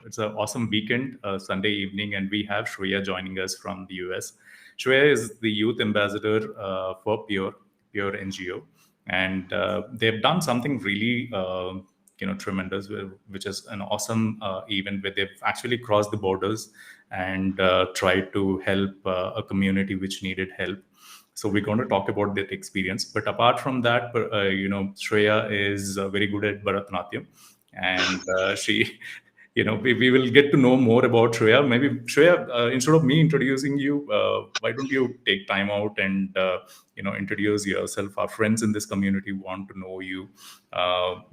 It's an awesome weekend, Sunday evening, and we have Shreya joining us from the US. Shreya is the youth ambassador for Pure NGO, and they've done something really, tremendous, which is an awesome event where they've actually crossed the borders and tried to help a community which needed help. So we're going to talk about that experience. But apart from that, Shreya is very good at Bharatanatyam, and she, we will get to know more about Shreya. Maybe Shreya, instead of me introducing you, why don't you take time out and introduce yourself? Our friends in this community want to know you.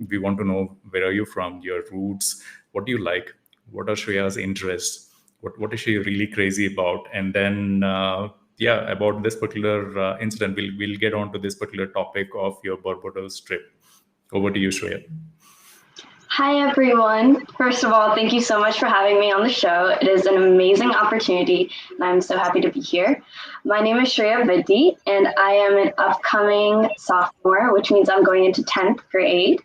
We want to know where are you from, your roots, what do you like, what are Shreya's interests, what is she really crazy about, and then about this particular incident. We'll get on to this particular topic of your Barbados trip. Over to you, Shreya. Hi, everyone. First of all, thank you so much for having me on the show. It is an amazing opportunity, and I'm so happy to be here. My name is Sriya Buddi, and I am an upcoming sophomore, which means I'm going into 10th grade.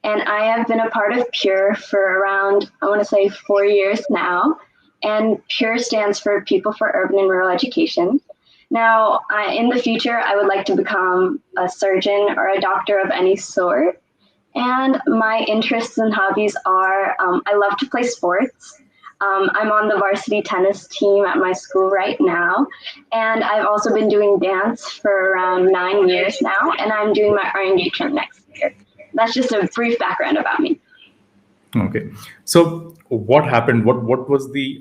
And I have been a part of PURE for around, I want to say, 4 years now. And PURE stands for People for Urban and Rural Education. Now, in the future, I would like to become a surgeon or a doctor of any sort. And my interests and hobbies are, I love to play sports. I'm on the varsity tennis team at my school right now. And I've also been doing dance for around 9 years now, and I'm doing my art engagement next year. That's just a brief background about me. Okay, so what happened? What was the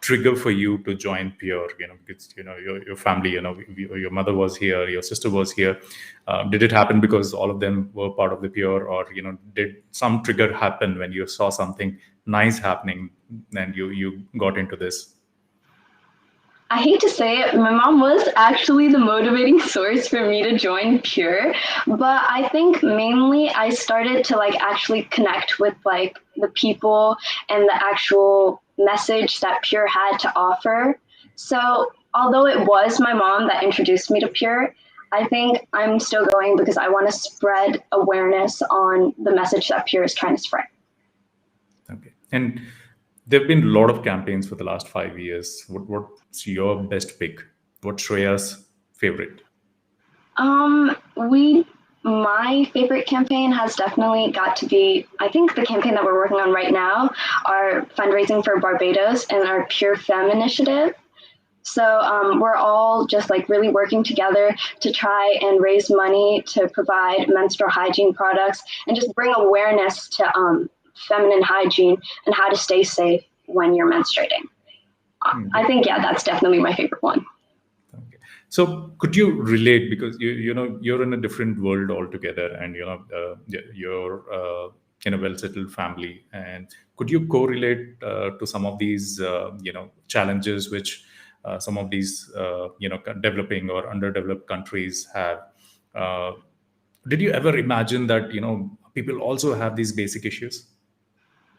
trigger for you to join Pure? Because your family, your mother was here, your sister was here. Did it happen because all of them were part of the Pure, or did some trigger happen when you saw something nice happening and you got into this? I hate to say it, my mom was actually the motivating source for me to join PURE, but I think mainly I started to actually connect with the people and the actual message that PURE had to offer. So although it was my mom that introduced me to PURE, I think I'm still going because I want to spread awareness on the message that PURE is trying to spread. Okay, and there have been a lot of campaigns for the last 5 years. What's your best pick? What's Shreya's favorite? My favorite campaign has definitely got to be, I think the campaign that we're working on right now, our fundraising for Barbados and our Pure Femme initiative. So we're all just really working together to try and raise money to provide menstrual hygiene products and just bring awareness to feminine hygiene and how to stay safe when you're menstruating. I think, that's definitely my favorite one. Okay. So could you relate, because you're in a different world altogether, and you're in a well-settled family, and could you correlate to some of these challenges which some of these developing or underdeveloped countries have? Did you ever imagine that people also have these basic issues?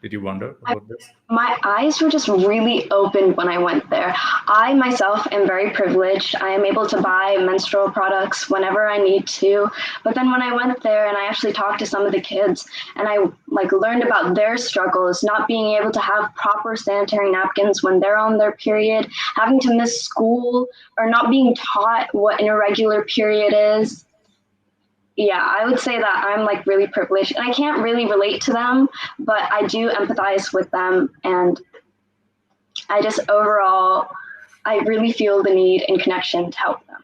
Did you wonder about this? My eyes were just really opened when I went there. I myself am very privileged. I am able to buy menstrual products whenever I need to. But then when I went there and I actually talked to some of the kids and I learned about their struggles, not being able to have proper sanitary napkins when they're on their period, having to miss school, or not being taught what an irregular period is. Yeah, I would say that I'm really privileged, and I can't really relate to them, but I do empathize with them, and I just overall, I really feel the need and connection to help them.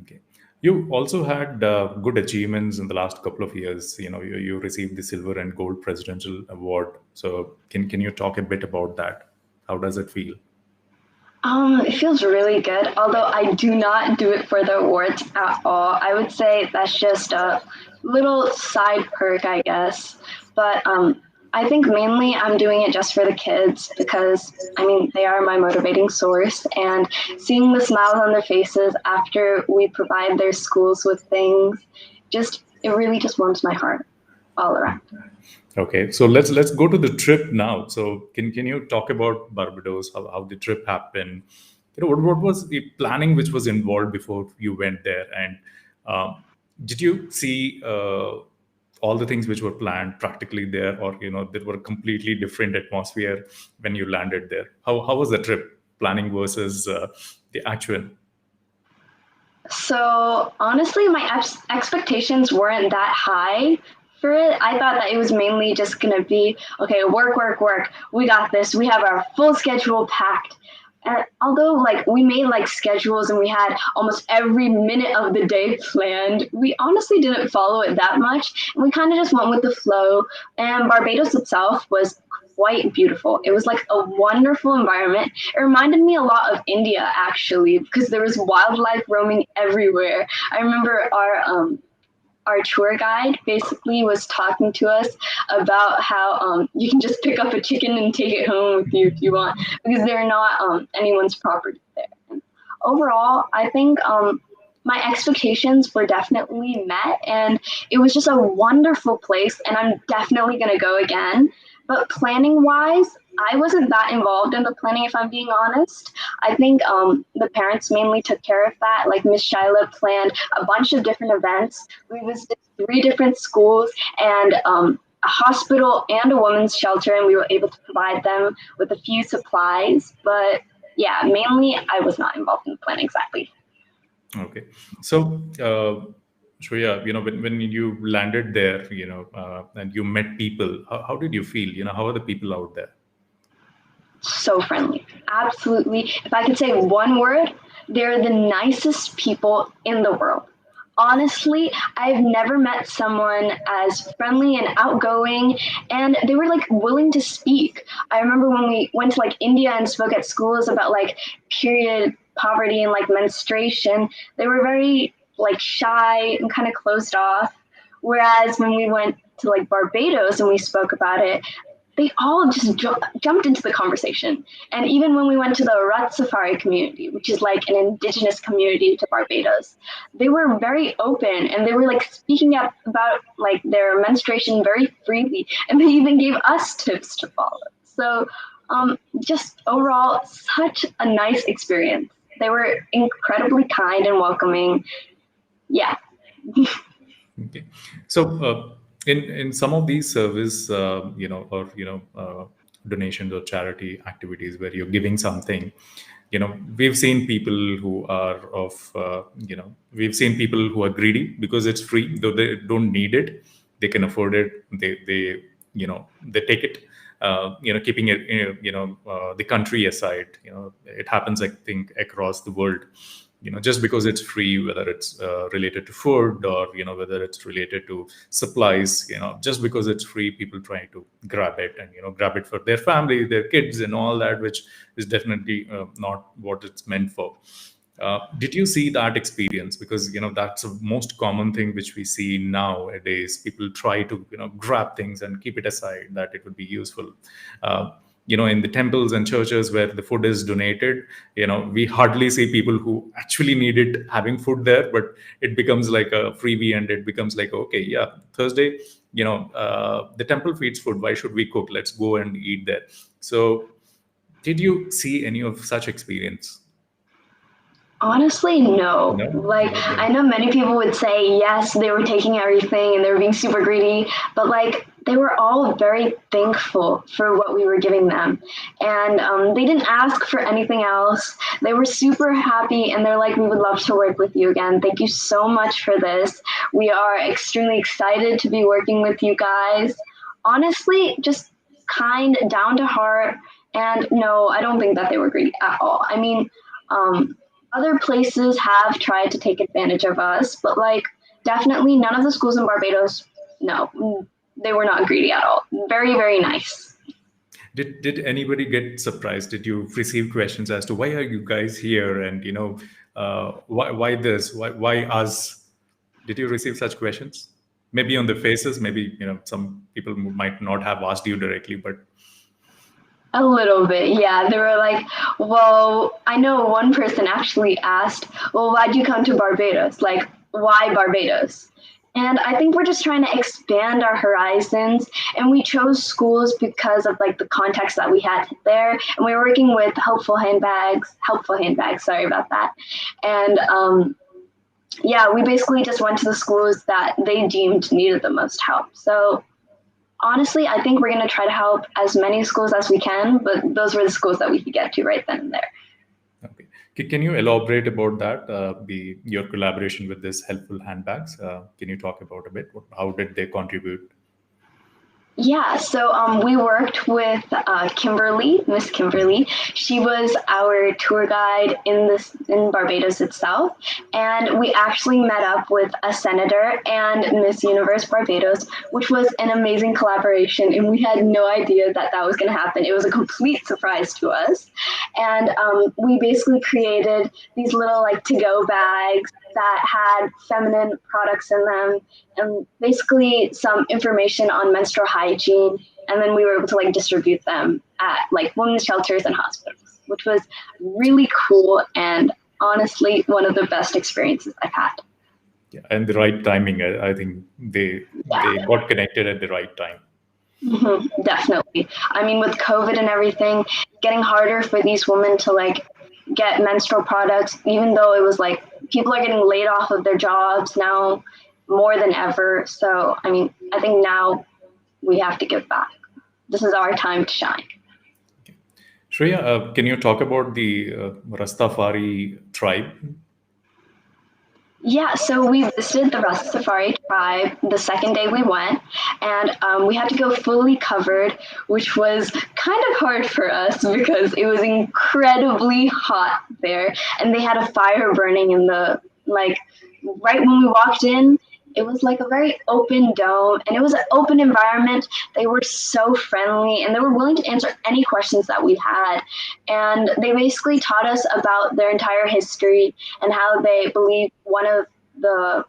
Okay. You also had good achievements in the last couple of years. You received the Silver and Gold Presidential Award. So can you talk a bit about that? How does it feel? It feels really good, although I do not do it for the awards at all. I would say that's just a little side perk, I guess. But I think mainly I'm doing it just for the kids because, they are my motivating source. And seeing the smiles on their faces after we provide their schools with things, it really just warms my heart all around. Okay, so let's go to the trip now. So can you talk about Barbados, how the trip happened? What was the planning which was involved before you went there, and did you see all the things which were planned practically there, or there were completely different atmosphere when you landed there? How was the trip planning versus the actual? So honestly, my expectations weren't that high for it. I thought that it was mainly just gonna be, okay, work, work, work. We got this. We have our full schedule packed. And although like we made like schedules and we had almost every minute of the day planned, we honestly didn't follow it that much. And we kind of just went with the flow. And Barbados itself was quite beautiful. It was like a wonderful environment. It reminded me a lot of India actually, because there was wildlife roaming everywhere. I remember our tour guide basically was talking to us about how you can just pick up a chicken and take it home with you if you want, because they're not anyone's property there. And overall, I think my expectations were definitely met, and it was just a wonderful place, and I'm definitely going to go again. But planning wise, I wasn't that involved in the planning, if I'm being honest. I think the parents mainly took care of that. Like Miss Shyla planned a bunch of different events. We visited 3 different schools and a hospital and a women's shelter, and we were able to provide them with a few supplies. But yeah, mainly I was not involved in the planning exactly. Okay. So, Shreya, when you landed there, and you met people, how did you feel? How are the people out there? So friendly. Absolutely. If I could say one word, they're the nicest people in the world. Honestly, I've never met someone as friendly and outgoing, and they were like willing to speak. I remember when we went to like India and spoke at schools about like period poverty and like menstruation, they were very like shy and kind of closed off. Whereas when we went to like Barbados and we spoke about it, they all just jumped into the conversation. And even when we went to the Rastafari community, which is like an indigenous community to Barbados, they were very open and they were like speaking up about like their menstruation very freely. And they even gave us tips to follow. So just overall, such a nice experience. They were incredibly kind and welcoming. Yeah. Okay. So, in some of these service, or donations or charity activities where you're giving something, we've seen people who are we've seen people who are greedy because it's free, though they don't need it, they can afford it, they they take it. Keeping it, the country aside, it happens, I think, across the world. Just because it's free, whether it's related to food or whether it's related to supplies, just because it's free, people try to grab it and grab it for their family, their kids, and all that, which is definitely not what it's meant for. Did you see that experience? Because that's the most common thing which we see nowadays. People try to grab things and keep it aside that it would be useful. In the temples and churches where the food is donated, we hardly see people who actually need it having food there, but it becomes like a freebie, and it becomes like, okay, yeah, Thursday, the temple feeds food, why should we cook? Let's go and eat there. So did you see any of such experience? Honestly, no. No. Like, Okay. I know many people would say, yes, they were taking everything and they were being super greedy, but like, they were all very thankful for what we were giving them. And they didn't ask for anything else. They were super happy and they're like, we would love to work with you again. Thank you so much for this. We are extremely excited to be working with you guys. Honestly, just kind, down to heart. And no, I don't think that they were greedy at all. I mean, other places have tried to take advantage of us, but like definitely none of the schools in Barbados, no, they were not greedy at all. Very, very nice. Did anybody get surprised? Did you receive questions as to why are you guys here, and why this, why us? Did you receive such questions? Maybe on the faces, maybe some people might not have asked you directly, but A little bit, yeah. They were like, well, I know one person actually asked, well, why'd you come to Barbados? Like, why Barbados? And I think we're just trying to expand our horizons. And we chose schools because of like the context that we had there. And we were working with helpful handbags, sorry about that. And yeah, we basically just went to the schools that they deemed needed the most help. So honestly, I think we're going to try to help as many schools as we can, but those were the schools that we could get to right then and there. Okay. Can you elaborate about that? Your collaboration with this helpful handbags. Can you talk about a bit? How did they contribute? Yeah, so we worked with Kimberly, Miss Kimberly. She was our tour guide in Barbados itself, and we actually met up with a senator and Miss Universe Barbados, which was an amazing collaboration, and we had no idea that that was going to happen. It was a complete surprise to us, and we basically created these little like to-go bags that had feminine products in them and basically some information on menstrual hygiene. And then we were able to like distribute them at like women's shelters and hospitals, which was really cool and honestly one of the best experiences I've had. Yeah, and the right timing. I think they got connected at the right time. Definitely. I mean, with COVID and everything, getting harder for these women to like get menstrual products, even though it was like people are getting laid off of their jobs now more than ever. So, I mean, I think now we have to give back. This is our time to shine. Shreya, can you talk about the Rastafari tribe? Yeah, so we visited the Rastafari Tribe the second day we went, and we had to go fully covered, which was kind of hard for us because it was incredibly hot there, and they had a fire burning in the like right when we walked in. It was like a very open dome, and it was an open environment. They were so friendly, and they were willing to answer any questions that we had. And they basically taught us about their entire history and how they believe one of the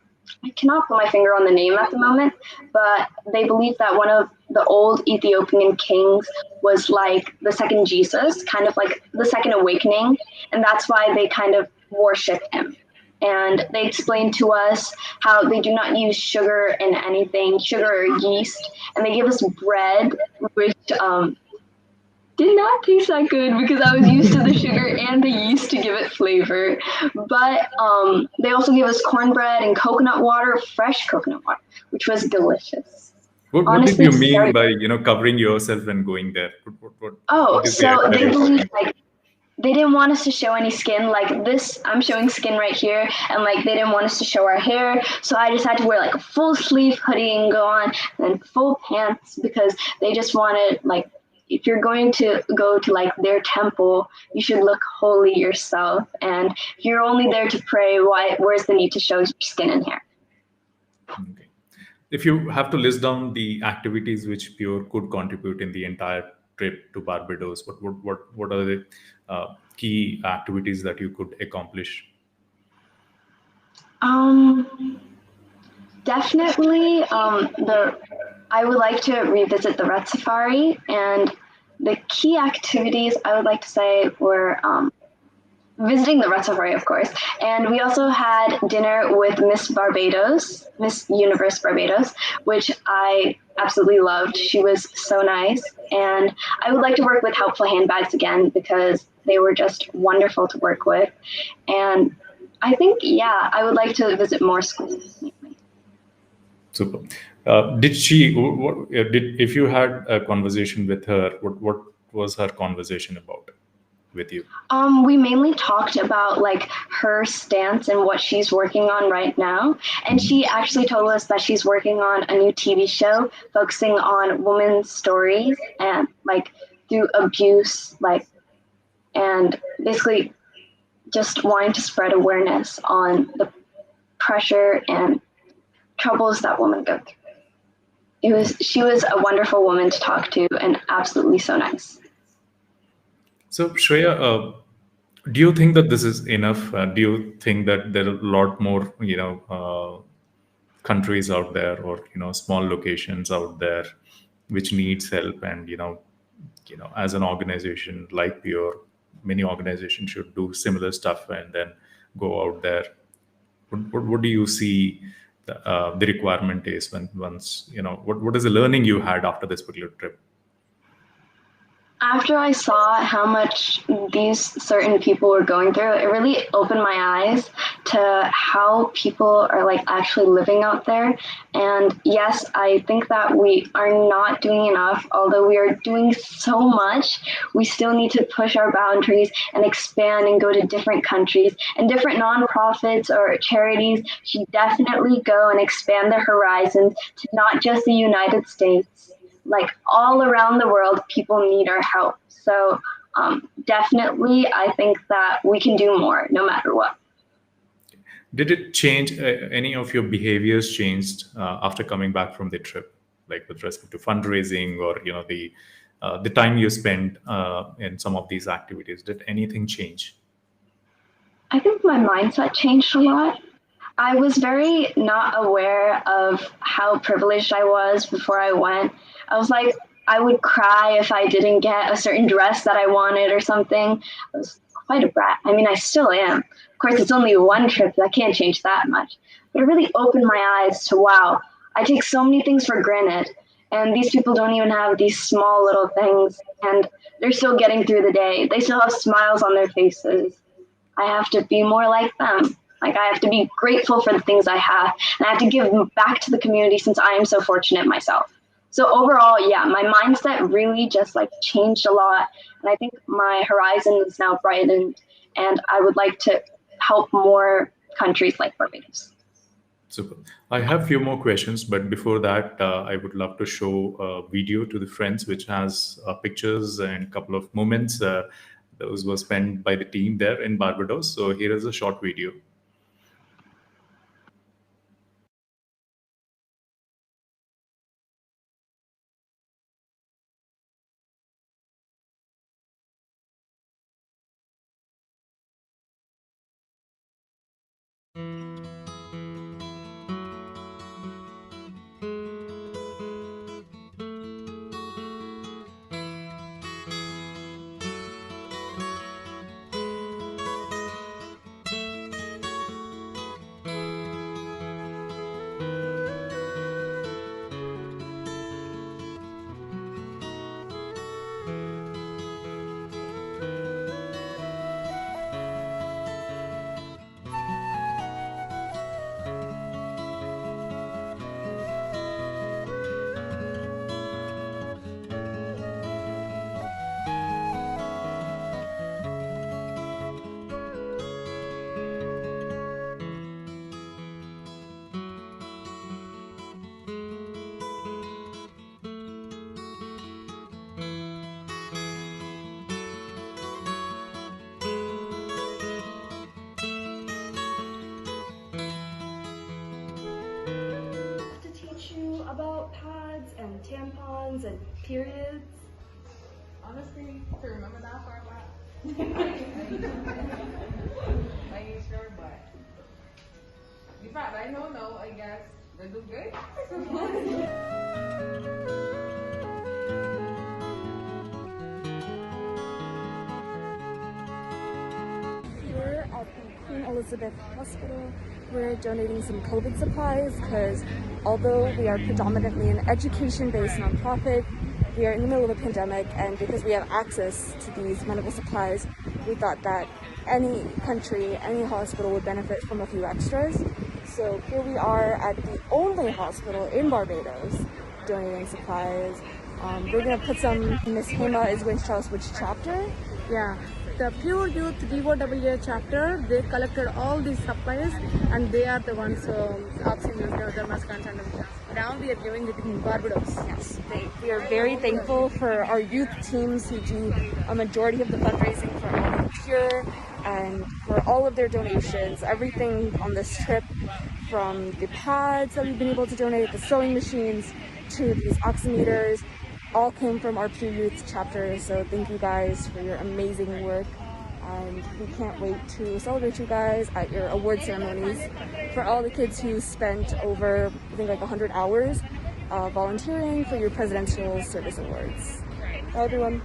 I cannot put my finger on the name at the moment, but they believe that one of the old Ethiopian kings was like the second Jesus, kind of like the second awakening, and that's why they kind of worship him. And they explained to us how they do not use sugar in anything, sugar or yeast, and they give us bread, which did not taste that good because I was used to the sugar and the yeast to give it flavor. But they also gave us cornbread and coconut water, fresh coconut water, which was delicious. What did Honestly, you mean sorry. by covering yourself and going there? Oh, What is the so they believe explanation? like they didn't want us to show any skin like this. I'm showing skin right here, and like they didn't want us to show our hair, so I just had to wear like a full sleeve hoodie and go on, and then full pants because they just wanted like if you're going to go to like their temple, you should look holy yourself, and if you're only there to pray, where's the need to show your skin and hair? Okay. If you have to list down the activities which Pure could contribute in the entire trip to Barbados, what are the key activities that you could accomplish? Definitely I would like to revisit the Red Safari, and the key activities I would like to say were visiting the Red Safari, of course, and we also had dinner with Miss Barbados, Miss Universe Barbados, which I absolutely loved. She was so nice, and I would like to work with Helpful Handbags again because they were just wonderful to work with, and I think I would like to visit more schools. Super. Did she? Did if you had a conversation with her? What was her conversation about with you? We mainly talked about like her stance and what she's working on right now. And she actually told us that she's working on a new TV show focusing on women's stories and like through abuse, like, and basically just wanting to spread awareness on the pressure and troubles that women go through. She was a wonderful woman to talk to and absolutely so nice. So Shreya, do you think that this is enough? Do you think that there are a lot more, countries out there, or small locations out there, which needs help? And as an organization like Pure, many organizations should do similar stuff and then go out there. What do you see the requirement is when once what is the learning you had after this particular trip? After I saw how much these certain people were going through, it really opened my eyes to how people are like actually living out there. And yes, I think that we are not doing enough, although we are doing so much. We still need to push our boundaries and expand and go to different countries, and different nonprofits or charities should definitely go and expand their horizons to not just the United States, like all around the world, people need our help. So definitely, I think that we can do more no matter what. Did it change any of your behaviors changed after coming back from the trip, like with respect to fundraising or the time you spent in some of these activities? Did anything change? I think my mindset changed a lot. I was very not aware of how privileged I was before I went. I was like, I would cry if I didn't get a certain dress that I wanted or something. I was quite a brat. I mean, I still am. Of course, it's only one trip. I can't change that much. But it really opened my eyes to, wow, I take so many things for granted. And these people don't even have these small little things. And they're still getting through the day. They still have smiles on their faces. I have to be more like them. Like, I have to be grateful for the things I have, and I have to give back to the community since I am so fortunate myself. So overall, yeah, my mindset really just like changed a lot, and I think my horizon is now brightened, and I would like to help more countries like Barbados. Super. I have a few more questions, but before that, I would love to show a video to the friends, which has pictures and a couple of moments. Those were spent by the team there in Barbados. So here is a short video. To teach you about pads and tampons and periods. Honestly, to remember that far back, I ain't sure, but the fact I know now, I guess they do good. Here at the Queen Elizabeth Hospital, we're donating some COVID supplies because although we are predominantly an education-based nonprofit, we are in the middle of a pandemic, and because we have access to these medical supplies, we thought that any country, any hospital would benefit from a few extras. So here we are at the only hospital in Barbados donating supplies. We're going to put some, Miss Hema is going to tell us which chapter. Yeah, the Pure Youth WWA chapter, they collected all these supplies and they are the ones asking the mass content. Now we are giving it in Barbados. Yes, we are very thankful for our youth teams who do a majority of the fundraising for all Pure and for all of their donations. Everything on this trip, from the pads that we've been able to donate, the sewing machines, to these oximeters, all came from our Pure Youth chapter. So thank you guys for your amazing work, and we can't wait to celebrate you guys at your award ceremonies. For all the kids who spent over, I think, like 100 hours volunteering for your Presidential Service Awards. Bye everyone.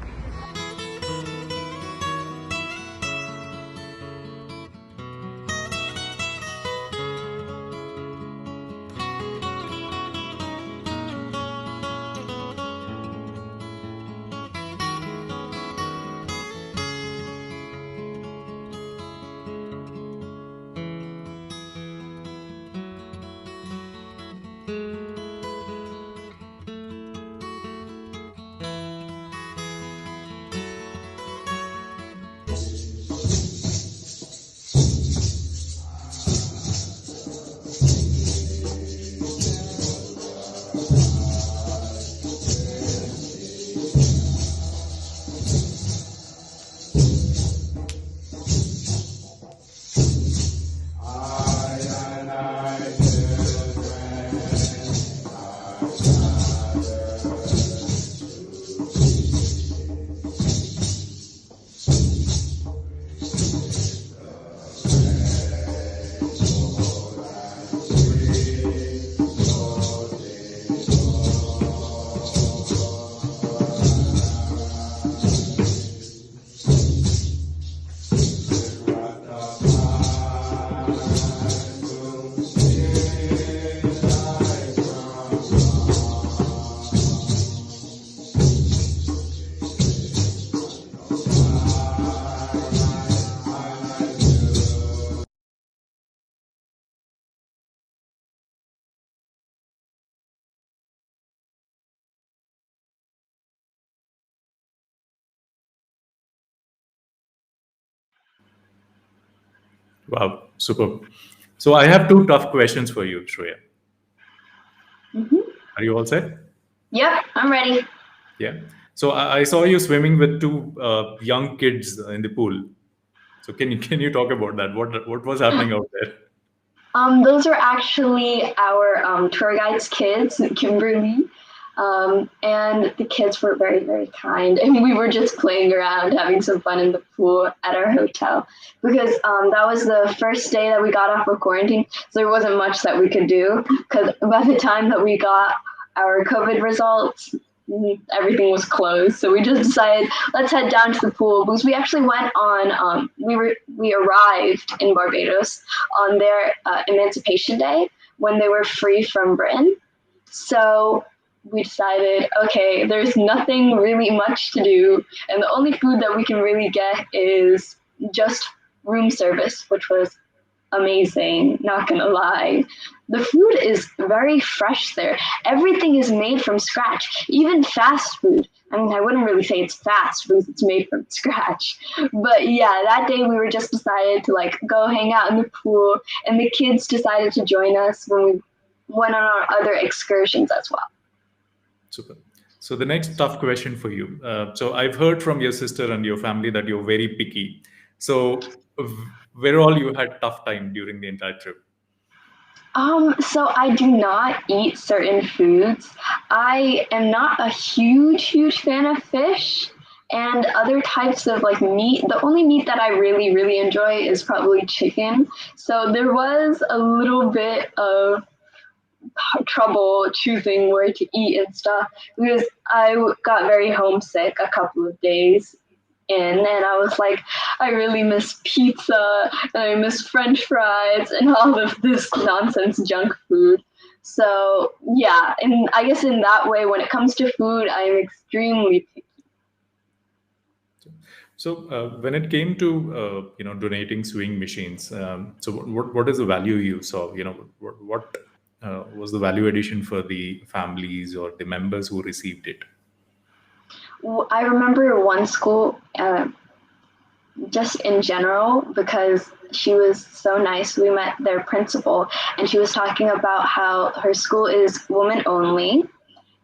Wow, super. So I have two tough questions for you, Shreya. Are you all set? Yep, I'm ready. Yeah. So I saw you swimming with two young kids in the pool. So can you talk about that? What was happening out there? Those are actually our tour guide's kids, Kimberly. And the kids were very, very kind. And we were just playing around, having some fun in the pool at our hotel because that was the first day that we got off of quarantine. So there wasn't much that we could do because by the time that we got our COVID results, everything was closed. So we just decided let's head down to the pool because we actually went on. We arrived in Barbados on their Emancipation Day when they were free from Britain. So we decided, okay, there's nothing really much to do, and the only food that we can really get is just room service, which was amazing, not gonna lie. The food is very fresh there. Everything is made from scratch, even fast food. I mean, I wouldn't really say it's fast because it's made from scratch. But yeah, that day we were just decided to like go hang out in the pool, and the kids decided to join us when we went on our other excursions as well. Super. So the next tough question for you. So I've heard from your sister and your family that you're very picky. So where all you had tough time during the entire trip? So I do not eat certain foods. I am not a huge fan of fish and other types of like meat. The only meat that I really enjoy is probably chicken. So there was a little bit of trouble choosing where to eat and stuff because I got very homesick a couple of days in, and I was like, I really miss pizza and I miss French fries and all of this nonsense junk food. So yeah, and I guess in that way, when it comes to food, I'm extremely picky. So when it came to donating sewing machines, so what is the value you saw? What was the value addition for the families or the members who received it? Well, I remember one school, just in general, because she was so nice. We met their principal, and she was talking about how her school is woman only,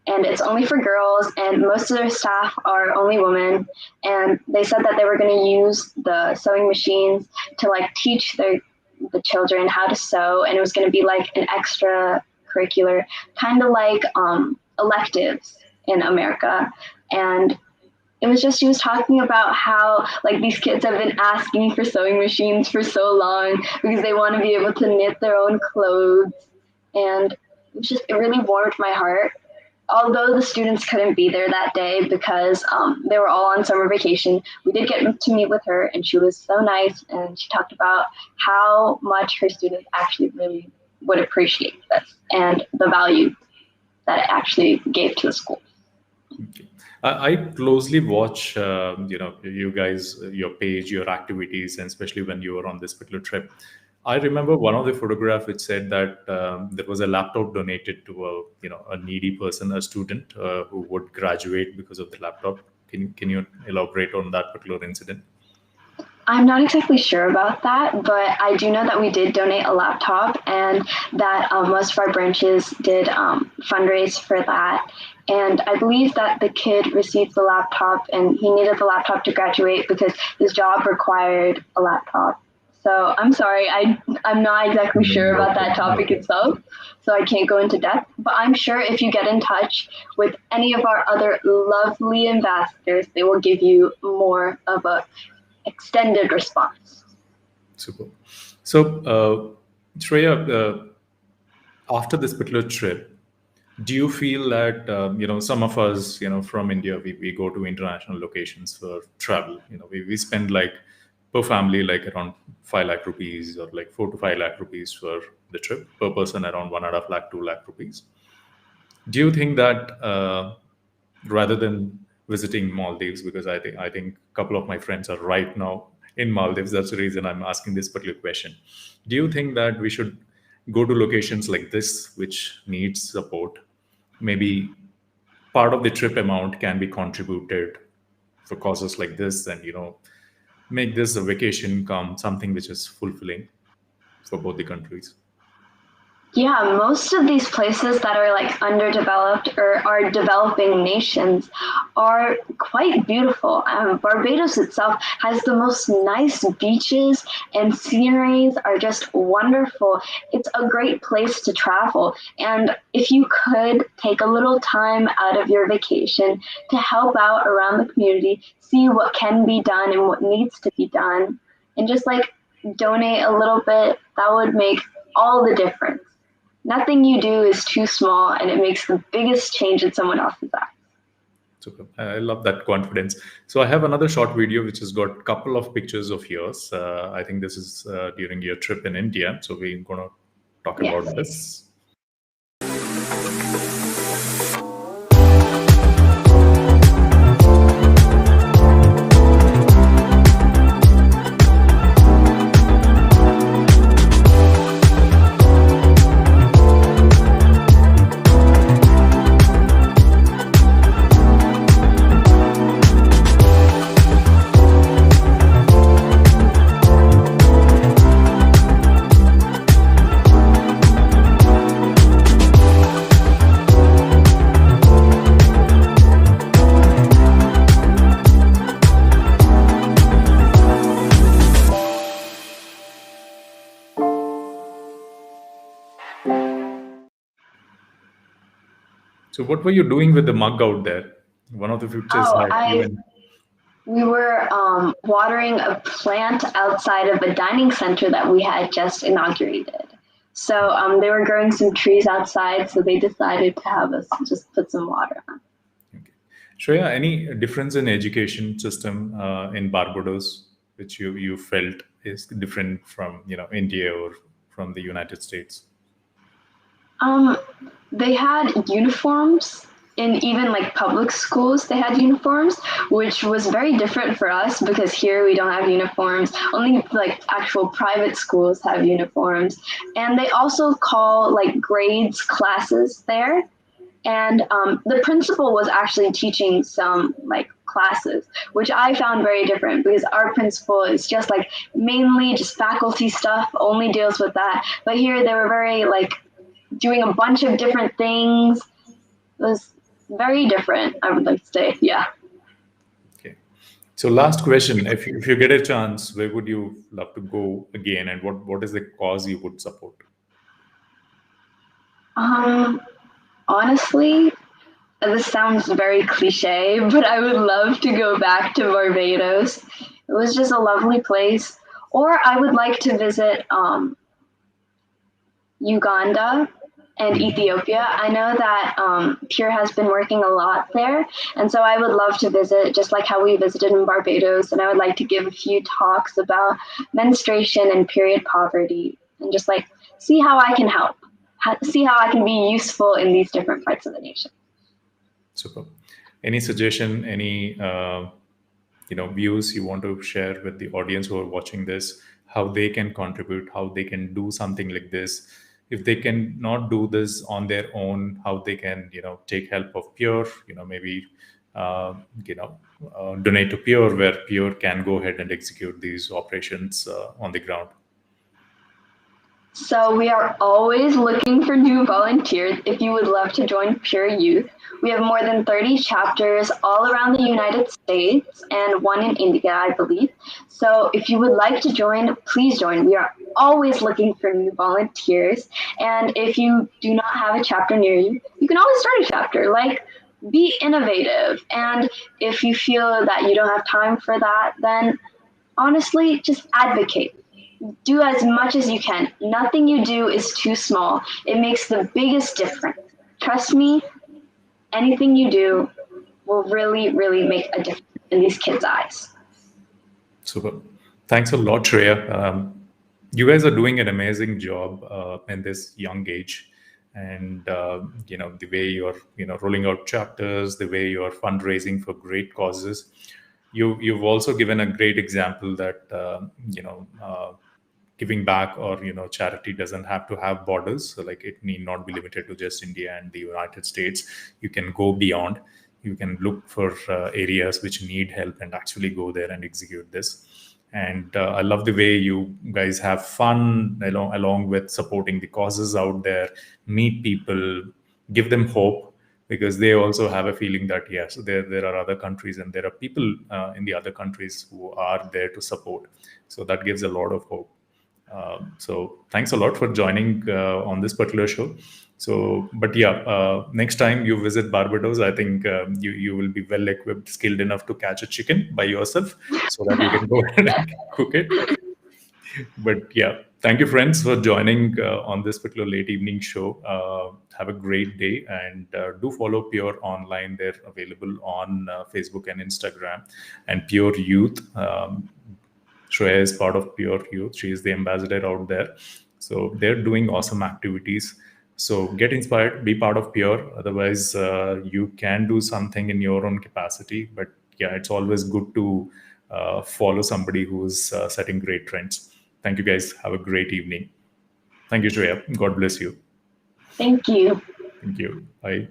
and it's only for girls, and most of their staff are only women. And they said that they were going to use the sewing machines to like teach the children how to sew, and it was going to be like an extra curricular, kind of like electives in America. And it was just, she was talking about how like these kids have been asking for sewing machines for so long because they want to be able to knit their own clothes. And it really warmed my heart. Although the students couldn't be there that day because they were all on summer vacation, we did get to meet with her, and she was so nice, and she talked about how much her students actually really would appreciate this and the value that it actually gave to the school. Okay. I closely watch, you guys, your page, your activities, and especially when you were on this particular trip. I remember one of the photograph which said that there was a laptop donated to a needy person, a student who would graduate because of the laptop. Can you elaborate on that particular incident? I'm not exactly sure about that, but I do know that we did donate a laptop, and that most of our branches did fundraise for that. And I believe that the kid received the laptop, and he needed the laptop to graduate because his job required a laptop. So I'm sorry, I'm not exactly sure about that topic itself, so I can't go into depth. But I'm sure if you get in touch with any of our other lovely ambassadors, they will give you more of a extended response. Super. So, Shreya, after this particular trip, do you feel that some of us from India, we go to international locations for travel? We spend like per family like around 5 lakh rupees, or like 4 to 5 lakh rupees for the trip, per person around 1.5 lakh, 2 lakh rupees. Do you think that rather than visiting Maldives, because I think a couple of my friends are right now in Maldives, that's the reason I'm asking this particular question. Do you think that we should go to locations like this which needs support? Maybe part of the trip amount can be contributed for causes like this, and make this a vacation come something which is fulfilling for both the countries? Yeah, most of these places that are like underdeveloped or are developing nations are quite beautiful. Barbados itself has the most nice beaches, and sceneries are just wonderful. It's a great place to travel. And if you could take a little time out of your vacation to help out around the community, see what can be done and what needs to be done, and just like donate a little bit, that would make all the difference. Nothing you do is too small, and it makes the biggest change in someone else's eyes. Super. I love that confidence. So I have another short video which has got a couple of pictures of yours. I think this is during your trip in India. So we're going to talk about this. So what were you doing with the mug out there? One of the pictures we were watering a plant outside of a dining center that we had just inaugurated. So they were growing some trees outside, so they decided to have us just put some water on. Okay. Shreya, any difference in education system in Barbados, which you felt is different from India or from the United States? They had uniforms. In even like public schools, they had uniforms, which was very different for us because here we don't have uniforms. Only like actual private schools have uniforms. And they also call like grades classes there. And the principal was actually teaching some like classes, which I found very different because our principal is just like mainly just faculty stuff, only deals with that. But here they were very like doing a bunch of different things. It was very different, I would like to say. Yeah. Okay. So last question, if you get a chance, where would you love to go again, and what is the cause you would support? Honestly, this sounds very cliche, but I would love to go back to Barbados. It was just a lovely place. Or I would like to visit Uganda and Ethiopia. I know that Pure has been working a lot there, and so I would love to visit, just like how we visited in Barbados, and I would like to give a few talks about menstruation and period poverty, and just like see how I can help, see how I can be useful in these different parts of the nation. Super. Any suggestion, any views you want to share with the audience who are watching this, how they can contribute, how they can do something like this? If they can not do this on their own, how they can, take help of Pure, maybe, donate to Pure, where Pure can go ahead and execute these operations on the ground. So we are always looking for new volunteers if you would love to join Pure Youth. We have more than 30 chapters all around the United States and one in India, I believe. So if you would like to join, please join. We are always looking for new volunteers. And if you do not have a chapter near you, you can always start a chapter. Like, be innovative. And if you feel that you don't have time for that, then honestly, just advocate. Do as much as you can. Nothing you do is too small. It makes the biggest difference. Trust me, anything you do will really, really make a difference in these kids' eyes. Super. Thanks a lot, Shreya. You guys are doing an amazing job in this young age. And, the way you're, rolling out chapters, the way you're fundraising for great causes. You've also given a great example that, giving back or charity doesn't have to have borders. So like it need not be limited to just India and the United States. You can go beyond. You can look for areas which need help and actually go there and execute this. And I love the way you guys have fun along with supporting the causes out there, meet people, give them hope, because they also have a feeling that yes, there are other countries and there are people in the other countries who are there to support. So that gives a lot of hope. So thanks a lot for joining on this particular show. So, but yeah, next time you visit Barbados, I think you will be well equipped, skilled enough to catch a chicken by yourself, so that you can go ahead and cook it. But yeah, thank you, friends, for joining on this particular late evening show. Have a great day, and do follow Pure online. They're available on Facebook and Instagram, and Pure Youth. Shreya is part of Pure Youth. She is the ambassador out there. So they're doing awesome activities. So get inspired, be part of Pure. Otherwise, you can do something in your own capacity. But yeah, it's always good to follow somebody who's setting great trends. Thank you, guys. Have a great evening. Thank you, Shreya. God bless you. Thank you. Thank you. Bye.